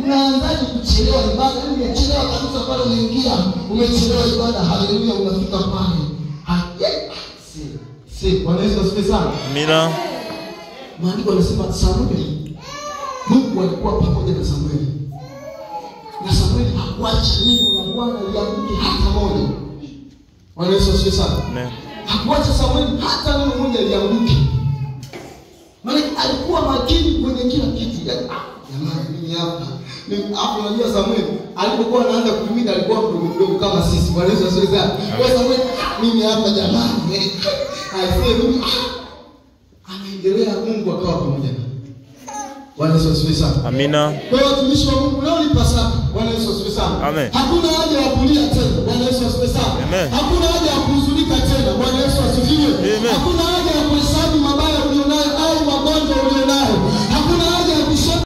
Unaanzaje kuchelewa ibada? Umechelewa kabisa pale unaingia, umechelewa ibada, haleluya, unafika pale. Bwana Yesu asifiwe sana. Amina. Maandiko yanasema Samueli, Mungu alikuwa pamoja na Samueli. Na Samueli hakuacha neno la Bwana lianguke hata moja. Bwana Yesu asifiwe sana. Amen. Hakuacha Samueli hata neno moja lianguke. Maana alikuwa makini kwenye kila kitu. Jamani, mimi hapa. Hapo unajua Samueli alipokuwa anaanza kutumika alikuwa mdogo kama sisi. Bwana Yesu asifiwe sana. Kwa Samueli, mimi hapa jamani. Mimi anaendelea, Mungu akawa pamoja naye. Bwana Yesu asifiwe sana. Amina. Kwa hiyo watumishi wa Mungu leo ni Pasaka. Bwana Yesu asifiwe sana. Amen. Hakuna haja ya kulia tena. Bwana Yesu asifiwe sana. Amen. Hakuna haja ya kuhuzunika tena. Bwana Yesu asifiwe. Amen. Hakuna haja ya kuhesabu mabaya ulionayo au magonjwa ulionayo.